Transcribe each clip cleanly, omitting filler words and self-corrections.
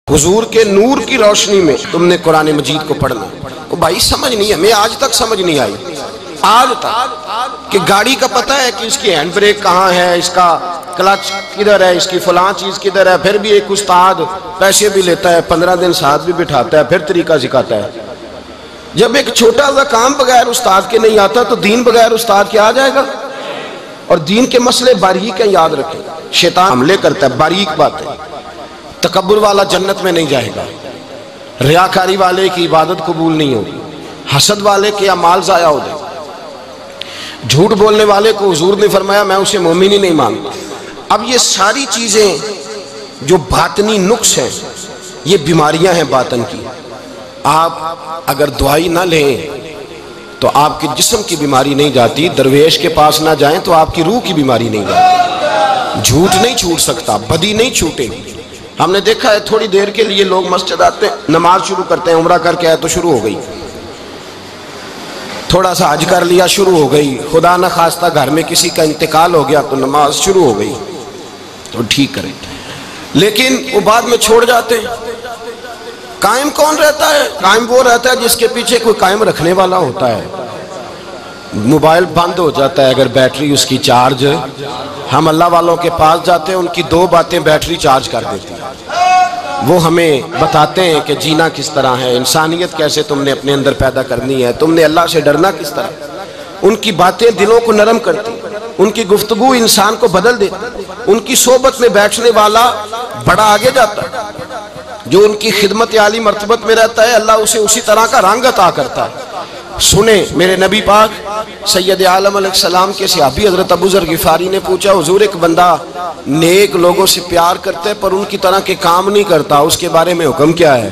حضور کے نور کی روشنی میں تم نے قرآن مجید کو پڑھنا۔ وہ بھائی سمجھ نہیں ہے، ہمیں آج تک سمجھ نہیں آئی آج تک کہ گاڑی کا پتہ ہے کہ اس کی ہینڈ بریک کہاں ہے، اس کا کلچ کدھر ہے، اس کی فلاں چیز کدھر ہے۔ پھر بھی ایک استاد پیسے بھی لیتا ہے، 15 دن ساتھ بھی بٹھاتا ہے، پھر طریقہ سکھاتا ہے۔ جب ایک چھوٹا سا کام بغیر استاد کے نہیں آتا تو دین بغیر استاد کے آ جائے گا۔ اور دین کے مسئلے باریک ہیں، یاد رکھیں، شیطان حملے کرتا ہے، باریک بات ہے۔ تکبر والا جنت میں نہیں جائے گا، ریاکاری والے کی عبادت قبول نہیں ہوگی، حسد والے کے اعمال ضائع ہو جائے، جھوٹ بولنے والے کو حضور نے فرمایا میں اسے مومن ہی نہیں مانتا۔ اب یہ ساری چیزیں جو باطنی نقص ہیں، یہ بیماریاں ہیں باطن کی۔ آپ اگر دوائی نہ لیں تو آپ کے جسم کی بیماری نہیں جاتی، درویش کے پاس نہ جائیں تو آپ کی روح کی بیماری نہیں جاتی۔ جھوٹ نہیں چھوٹ سکتا، بدی نہیں چھوٹے گی۔ ہم نے دیکھا ہے تھوڑی دیر کے لیے لوگ مسجد آتے ہیں، نماز شروع کرتے ہیں، عمرہ کر کے آئے تو شروع ہو گئی، تھوڑا سا حج کر لیا شروع ہو گئی، خدا نہ خواستہ گھر میں کسی کا انتقال ہو گیا تو نماز شروع ہو گئی، تو ٹھیک کریں، لیکن وہ بعد میں چھوڑ جاتے ہیں۔ قائم کون رہتا ہے؟ قائم وہ رہتا ہے جس کے پیچھے کوئی قائم رکھنے والا ہوتا ہے۔ موبائل بند ہو جاتا ہے اگر بیٹری اس کی چارج، ہم اللہ والوں کے پاس جاتے ہیں، ان کی 2 باتیں بیٹری چارج کر دیتی ہیں۔ وہ ہمیں بتاتے ہیں کہ جینا کس طرح ہے، انسانیت کیسے تم نے اپنے اندر پیدا کرنی ہے، تم نے اللہ سے ڈرنا کس طرح۔ ان کی باتیں دلوں کو نرم کرتی، ان کی گفتگو انسان کو بدل دیتی، ان کی صحبت میں بیٹھنے والا بڑا آگے جاتا ہے۔ جو ان کی خدمت عالی مرتبت میں رہتا ہے، اللہ اسے اسی طرح کا رنگ عطا کرتا ہے۔ سنیں، میرے نبی پاک سید عالم علیہ السلام کے صحابی حضرت ابو ذر غفاری نے پوچھا، حضور ایک بندہ نیک لوگوں سے پیار کرتا ہے پر ان کی طرح کے کام نہیں کرتا، اس کے بارے میں حکم کیا ہے؟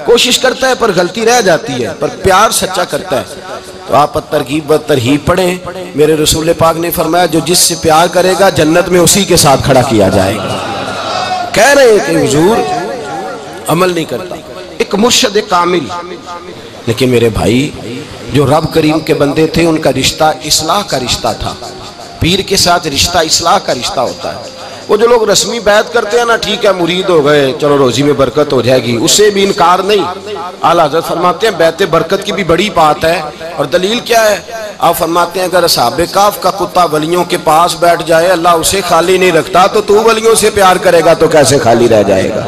کوشش کرتا ہے پر غلطی رہ جاتی ہے، پر پیار سچا کرتا ہے۔ تو آپ ترغیب و ترہیب پڑھیں، میرے رسول پاک نے فرمایا جو جس سے پیار کرے گا جنت میں اسی کے ساتھ کھڑا کیا جائے گا۔ کہہ رہے ہیں کہ حضور عمل نہیں کرتا، ایک مرشد کامل، لیکن میرے بھائی جو رب کریم کے بندے تھے ان کا رشتہ اصلاح کا رشتہ تھا۔ پیر کے ساتھ رشتہ اصلاح کا رشتہ ہوتا ہے۔ وہ جو لوگ رسمی بیعت کرتے ہیں نا، ٹھیک ہے مرید ہو گئے چلو روزی میں برکت ہو جائے گی، اس سے بھی انکار نہیں۔ اعلیٰ حضرت فرماتے ہیں بیعت برکت کی بھی بڑی بات ہے، اور دلیل کیا ہے؟ آپ فرماتے ہیں اگر اصحاب کہف کا کتا ولیوں کے پاس بیٹھ جائے اللہ اسے خالی نہیں رکھتا، تو ولیوں سے پیار کرے گا تو کیسے خالی رہ جائے گا؟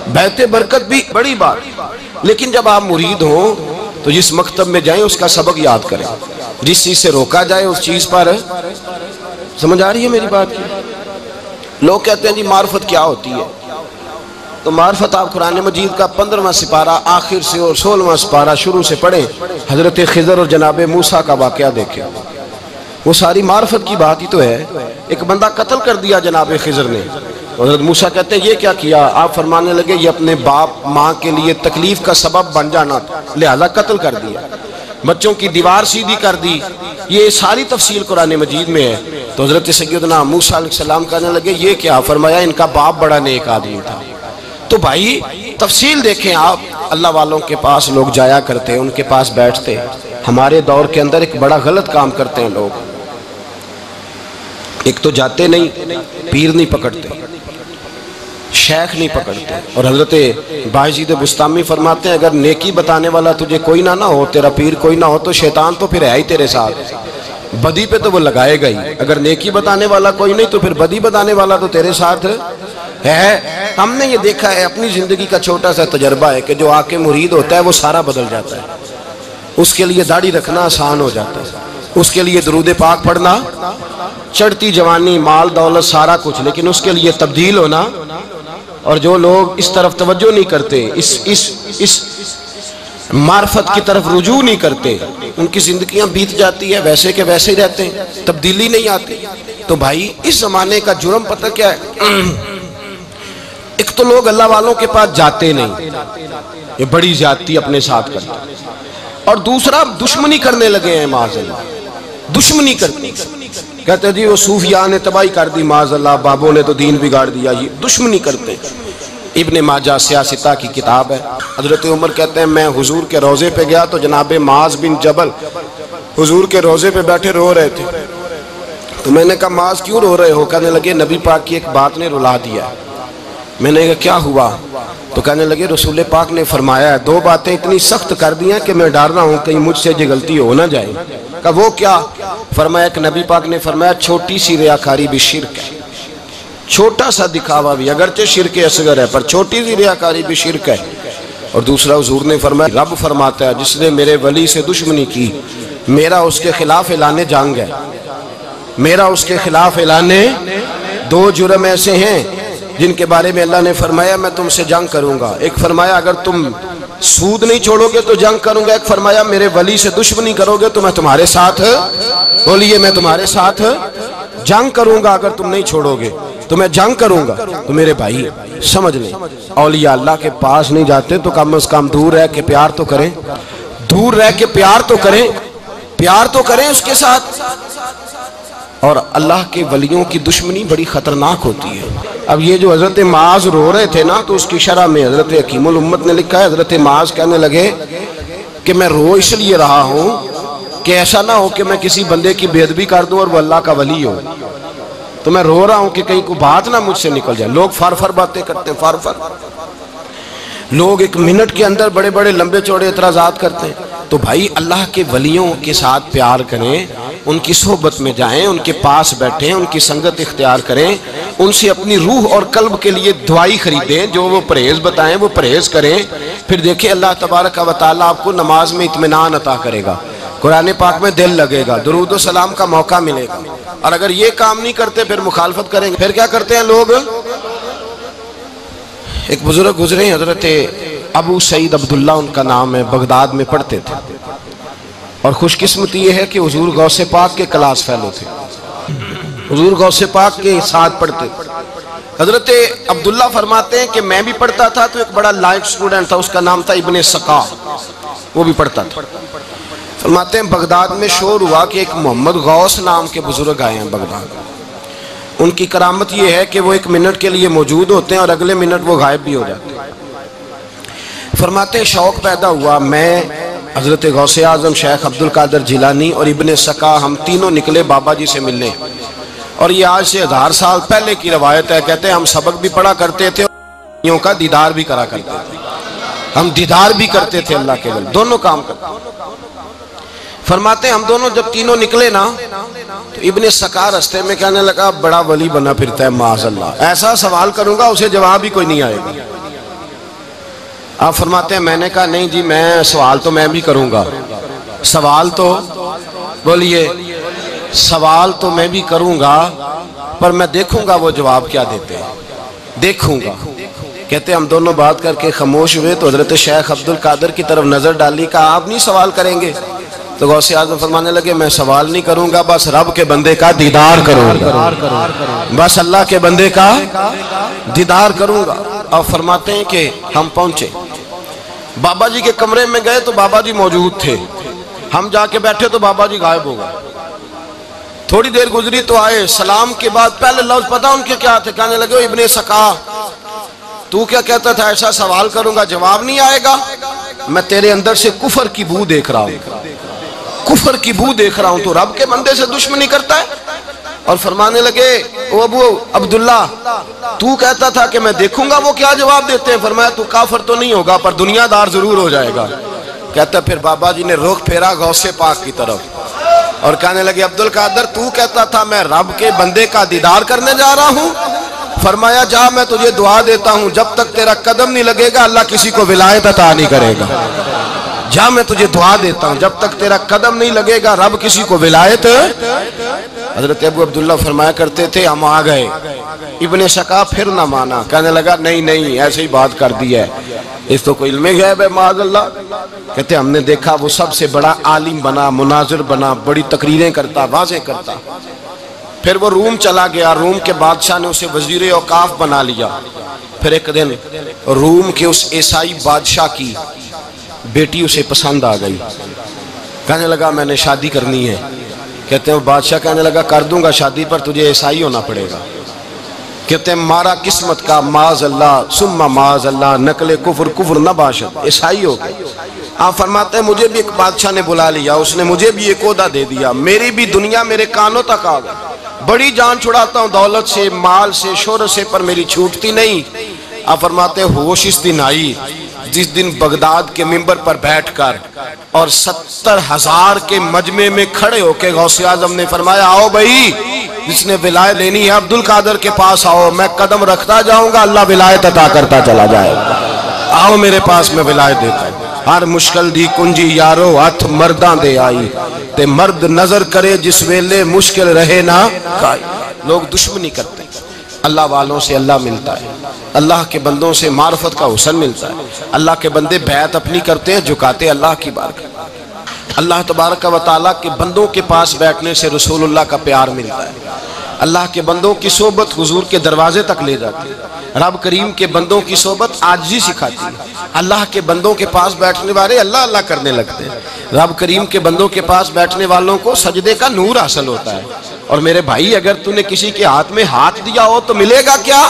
بیعت برکت بھی بڑی بات، لیکن جب آپ مرید ہوں تو جس مکتب میں جائیں اس کا سبق یاد کریں، جس چیز سے روکا جائے اس چیز پر۔ سمجھ آ رہی ہے میری بات کی؟ لوگ کہتے ہیں جی معرفت کیا ہوتی ہے، تو معرفت آپ قرآن مجید کا 15واں سپارہ آخر سے اور 16واں سپارہ شروع سے پڑھیں، حضرت خضر اور جناب موسیٰ کا واقعہ دیکھیں، وہ ساری معرفت کی بات ہی تو ہے۔ ایک بندہ قتل کر دیا جناب خضر نے، حضرت موسیٰ کہتے ہیں یہ کیا کیا؟ آپ فرمانے لگے یہ اپنے باپ ماں کے لیے تکلیف کا سبب بن جانا تھا لہذا قتل کر دیا، بچوں کی دیوار سیدھی کر دی۔ یہ ساری تفصیل قرآن مجید میں ہے۔ تو حضرت سیدنا موسیٰ علیہ السلام کہنے لگے یہ کیا؟ فرمایا ان کا باپ بڑا نیک آدمی تھا۔ تو بھائی تفصیل دیکھیں آپ، اللہ والوں کے پاس لوگ جایا کرتے، ان کے پاس بیٹھتے۔ ہمارے دور کے اندر ایک بڑا غلط کام کرتے ہیں لوگ، ایک تو جاتے نہیں، پیر نہیں پکڑتے، شیخ نہیں پکڑتے، اور حضرت باجید بستامی فرماتے ہیں اگر نیکی بتانے والا تجھے کوئی نہ ہو، تیرا پیر کوئی نہ ہو، تو شیطان تو پھر ہے ہی تیرے ساتھ، بدی پہ تو وہ لگائے گا ہی۔ اگر نیکی بتانے والا کوئی نہیں تو پھر بدی بتانے والا تو تیرے ساتھ ہے۔ ہم نے یہ دیکھا ہے، اپنی زندگی کا چھوٹا سا تجربہ ہے کہ جو آ کے مرید ہوتا ہے وہ سارا بدل جاتا ہے۔ اس کے لیے داڑھی رکھنا آسان ہو جاتا ہے، اس کے لیے درود پاک پڑھنا، چڑھتی جوانی، مال دولت سارا کچھ، لیکن اس کے لیے تبدیل ہونا۔ اور جو لوگ اس طرف توجہ نہیں کرتے، اس معرفت کی طرف رجوع نہیں کرتے، ان کی زندگیاں بیت جاتی ہے ویسے کہ ویسے ہی رہتے ہیں، تبدیلی نہیں آتی۔ تو بھائی اس زمانے کا جرم پتہ کیا ہے؟ ایک تو لوگ اللہ والوں کے پاس جاتے نہیں، یہ بڑی زیادتی اپنے ساتھ کرتے، اور دوسرا دشمنی کرنے لگے ہیں، معاذ اللہ دشمنی کرتے، کہتے ہیں جی وہ صوفیاء نے تباہی کر دی، معاذ اللہ بابوں نے تو دین بگاڑ دیا، یہ دشمنی کرتے ہیں۔ ابن ماجہ سیاستہ کی کتاب ہے، حضرت عمر کہتے ہیں میں حضور کے روضے پہ گیا تو جناب معاذ بن جبل حضور کے روضے پہ بیٹھے رو رہے تھے، تو میں نے کہا معاذ کیوں رو رہے ہو؟ کہنے لگے نبی پاک کی ایک بات نے رلا دیا۔ میں نے کہا کیا ہوا؟ تو کہنے لگے رسول پاک نے فرمایا ہے 2 باتیں اتنی سخت کر دی ہیں کہ میں ڈر رہا ہوں کہیں مجھ سے یہ غلطی ہو نہ جائے. کہا وہ کیا؟ فرمایا کہ نبی پاک نے فرمایا چھوٹی سی ریاکاری بھی شرک ہے. چھوٹا سا دکھاوا بھی اگرچہ شرک اصغر ہے پر چھوٹی سی ریاکاری بھی شرک ہے. اور دوسرا حضور نے فرمایا رب فرماتا ہے جس نے میرے ولی سے دشمنی کی میرا اس کے خلاف اعلان جنگ ہے. میرا اس کے خلاف اعلان 2 جرم ایسے ہیں جن کے بارے میں اللہ نے فرمایا میں تم سے جنگ کروں گا. ایک فرمایا اگر تم سود نہیں چھوڑو گے تو جنگ کروں گا. ایک فرمایا میرے ولی سے دشمنی کرو گے تو میں تمہارے ساتھ بولیے میں تمہارے ساتھ جنگ کروں گا. اگر تم نہیں چھوڑو گے تو میں جنگ کروں گا. تو میرے بھائی سمجھ لیں اولیاء اللہ کے پاس نہیں جاتے تو کم از کم دور رہ کے پیار تو کریں. دور رہ کے پیار تو کریں. پیار تو کریں اس کے ساتھ. اور اللہ کے ولیوں کی دشمنی بڑی خطرناک ہوتی ہے. اب یہ جو حضرت معاذ رو رہے تھے نا تو اس کی شرح میں حضرت حکیم الامت نے لکھا ہے حضرت معاذ کہنے لگے کہ میں رو اس لیے رہا ہوں کہ ایسا نہ ہو کہ میں کسی بندے کی بے ادبی کر دوں اور وہ اللہ کا ولی ہو. تو میں رو رہا ہوں کہ کہیں کوئی بات نہ مجھ سے نکل جائے. لوگ فر باتیں کرتے ہیں. فر لوگ 1 منٹ کے اندر بڑے بڑے لمبے چوڑے اعتراضات کرتے ہیں. تو بھائی اللہ کے ولیوں کے ساتھ پیار کریں. ان کی صحبت میں جائیں. ان کے پاس بیٹھیں. ان کی سنگت اختیار کریں. ان سے اپنی روح اور قلب کے لیے دعائی خریدیں. جو وہ پرہیز بتائیں وہ پرہیز کریں. پھر دیکھیں اللہ تبارک و تعالیٰ آپ کو نماز میں اطمینان عطا کرے گا. قرآن پاک میں دل لگے گا. درود و سلام کا موقع ملے گا. اور اگر یہ کام نہیں کرتے پھر مخالفت کریں گے. پھر کیا کرتے ہیں لوگ؟ ایک بزرگ گزرے ہیں حضرت ابو سعید عبداللہ ان کا نام ہے. بغداد میں پڑھتے تھے. اور خوش قسمتی یہ ہے کہ حضور غوث پاک کے کلاس فیلو تھے. حضور غوث پاک کے ساتھ پڑھتے تھے. حضرت عبداللہ فرماتے ہیں کہ میں بھی پڑھتا تھا تو ایک بڑا لائق سٹوڈنٹ تھا. اس کا نام تھا ابن سقا. وہ بھی پڑھتا تھا. فرماتے ہیں بغداد میں شور ہوا کہ ایک محمد غوث نام کے بزرگ آئے ہیں بغداد. ان کی کرامت یہ ہے کہ وہ 1 منٹ کے لیے موجود ہوتے ہیں اور اگلے منٹ وہ غائب بھی ہو جاتے ہیں. فرماتے ہیں شوق پیدا ہوا. میں حضرت غوث اعظم شیخ عبد القادر جیلانی اور ابن سقا ہم تینوں نکلے بابا جی سے ملنے. اور یہ آج سے 1000 سال پہلے کی روایت ہے. کہتے ہیں ہم سبق بھی پڑھا کرتے تھے اور کا دیدار بھی کرا کرتے تھے. ہم دیدار بھی کرتے تھے اللہ کے ولی. دونوں کام کرتے. فرماتے ہیں ہم دونوں جب تینوں نکلے نا تو ابن سقا رستے میں کہنے لگا بڑا ولی بنا پھرتا ہے معاذ اللہ. ایسا سوال کروں گا اسے جواب ہی کوئی نہیں آئے گا. آپ فرماتے ہیں میں نے کہا نہیں جی میں سوال تو میں بھی کروں گا. سوال تو بولیے سوال تو میں بھی کروں گا پر میں دیکھوں گا وہ جواب کیا دیتے ہیں. دیکھوں گا. کہتے ہیں ہم دونوں بات کر کے خاموش ہوئے تو حضرت شیخ عبد القادر کی طرف نظر ڈالی. کہا آپ نہیں سوال کریں گے؟ تو غوث اعظم فرمانے لگے میں سوال نہیں کروں گا بس رب کے بندے کا دیدار کروں گا. بس اللہ کے بندے کا دیدار کروں گا. اور فرماتے ہیں کہ ہم پہنچے بابا جی کے کمرے میں گئے تو بابا جی موجود تھے. ہم جا کے بیٹھے تو بابا جی غائب ہو گئے. تھوڑی دیر گزری تو آئے. سلام کے بعد پہلے لفظ پتہ ان کے کیا تھے؟ کہنے لگے ابن سقا تو کیا کہتا تھا ایسا سوال کروں گا جواب نہیں آئے گا. میں تیرے اندر سے کفر کی بو دیکھ رہا ہوں. کفر کی بو دیکھ رہا ہوں. تو رب کے بندے سے دشمنی کرتا ہے. اور فرمانے لگے او ابو عبداللہ تو کہتا تھا کہ میں دیکھوں گا وہ کیا جواب دیتے ہیں. فرمایا تو کافر تو نہیں ہوگا پر دنیا دار ضرور ہو جائے گا. کہتا پھر بابا جی نے رخ پھیرا غوث پاک کی طرف اور کہنے لگے عبد القادر تو کہتا تھا میں رب کے بندے کا دیدار کرنے جا رہا ہوں. فرمایا جا میں تجھے دعا دیتا ہوں جب تک تیرا قدم نہیں لگے گا اللہ کسی کو ولایت عطا نہیں کرے گا. جا میں تجھے دعا دیتا ہوں جب تک تیرا قدم نہیں لگے گا رب کسی کو ولایت. حضرت ابو عبداللہ فرمایا کرتے تھے ہم آ گئے. ابن سقا پھر نہ مانا. کہنے لگا نہیں ایسے ہی بات کر دی ہے اس تو کوئی علم غیب ہے معاذ اللہ. کہتے ہم نے دیکھا وہ سب سے بڑا عالم بنا مناظر بنا بڑی تقریریں کرتا واضح کرتا. پھر وہ روم چلا گیا. روم کے بادشاہ نے اسے وزیر اوقاف بنا لیا. پھر ایک دن روم کے اس عیسائی بادشاہ کی بیٹی اسے پسند آ گئی. کہنے لگا میں نے شادی کرنی ہے. کہتے ہیں بادشاہ کہنے لگا کر دوں گا شادی پر تجھے عیسائی ہونا پڑے گا. کہتے ہیں مارا قسمت کا معاذ اللہ ثم معاذ اللہ نقل کفر نہ باشد. عیسائی ہو گئے. آپ فرماتے ہیں مجھے بھی ایک بادشاہ نے بلا لیا. اس نے مجھے بھی ایک عہدہ دے دیا. میری بھی دنیا میرے کانوں تک آ گئی. بڑی جان چھڑاتا ہوں دولت سے مال سے شہرت سے پر میری چھوٹتی نہیں. آپ فرماتے ہوش اس دن آئی جس دن بغداد کے منبر پر بیٹھ کر اور 70,000 کے مجمع میں کھڑے ہو کے غوث اعظم نے فرمایا آؤ بھائی جس نے ولایت لینی ہے عبد القادر کے پاس آؤ، میں قدم رکھتا جاؤں گا اللہ ولایت عطا کرتا چلا جائے گا، آؤ میرے پاس میں ولایت دیتا ہوں۔ ہر مشکل دی کنجی یارو ہاتھ مرداں دے آئی تے مرد نظر کرے جس ویلے مشکل رہے نہ کائی۔ لوگ دشمنی کرتے ہیں، اللہ والوں سے اللہ ملتا ہے، اللہ کے بندوں سے معرفت کا حسن ملتا ہے، اللہ کے بندے بیعت اپنی کرتے ہیں جھکاتے اللہ کی بارگاہ۔ اللہ تبارک و تعالیٰ کے بندوں کے پاس بیٹھنے سے رسول اللہ کا پیار ملتا ہے، اللہ کے بندوں کی صحبت حضور کے دروازے تک لے جاتی ہے، رب کریم کے بندوں کی صحبت عاجزی سکھاتی ہے، اللہ کے بندوں کے پاس بیٹھنے والے اللہ اللہ کرنے لگتے ہیں، رب کریم کے بندوں کے پاس بیٹھنے والوں کو سجدے کا نور حاصل ہوتا ہے۔ اور میرے بھائی اگر تو نے کسی کے ہاتھ میں ہاتھ دیا ہو تو ملے گا کیا؟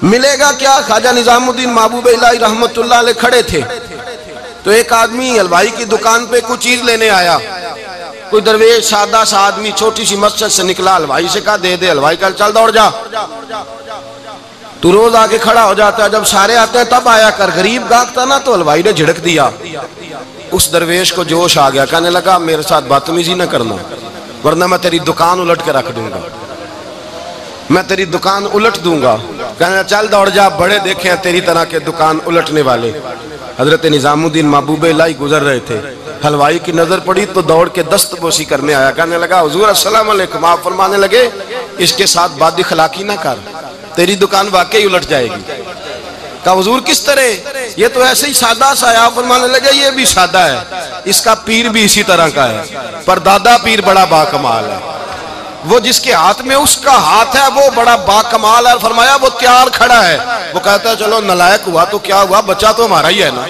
ملے گا کیا؟ خواجہ نظام الدین محبوب الہی رحمت اللہ علیہ کھڑے تھے تو ایک آدمی حلوائی کی دکان پہ کچھ چیز لینے آیا، کوئی درویش سادہ سا آدمی چھوٹی سی مسجد سے نکلا، حلوائی سے کہا دے دے، حلوائی کہا چل دوڑ جا، تو روز آگے کھڑا ہو جاتا ہے، جب سارے آتے ہیں تب آیا کر، غریب گاہک تھا نا تو حلوائی نے جھڑک دیا، اس درویش کو جوش آ گیا، کہنے لگا میرے ساتھ بدتمیزی نہ کرنا ورنہ میں تیری دکان الٹ کے رکھ دوں گا، میں تیری دکان الٹ دوں گا، کہنے چل دوڑ جا، بڑے دیکھیں ہیں تیری طرح کے دکان الٹنے والے۔ حضرت نظام الدین محبوب الہی گزر رہے تھے، حلوائی کی نظر پڑی تو دوڑ کے دست بوسی کرنے آیا، کہنے لگا حضور السلام علیکم، آپ فرمانے لگے اس کے ساتھ بد اخلاقی نہ کر، تیری دکان واقعی الٹ جائے گی۔ کہا حضور کس طرح؟ یہ تو ایسے ہی سادہ سا ہے، آپ فرمانے لگے یہ بھی سادہ ہے، اس کا پیر بھی اسی طرح کا ہے، پر دادا پیر بڑا باکمال ہے، وہ جس کے ہاتھ میں اس کا ہاتھ ہے وہ بڑا باکمال ہے، فرمایا وہ تیار کھڑا ہے، وہ کہتا ہے چلو نالائق ہوا تو کیا ہوا، بچہ تو ہمارا ہی ہے نا۔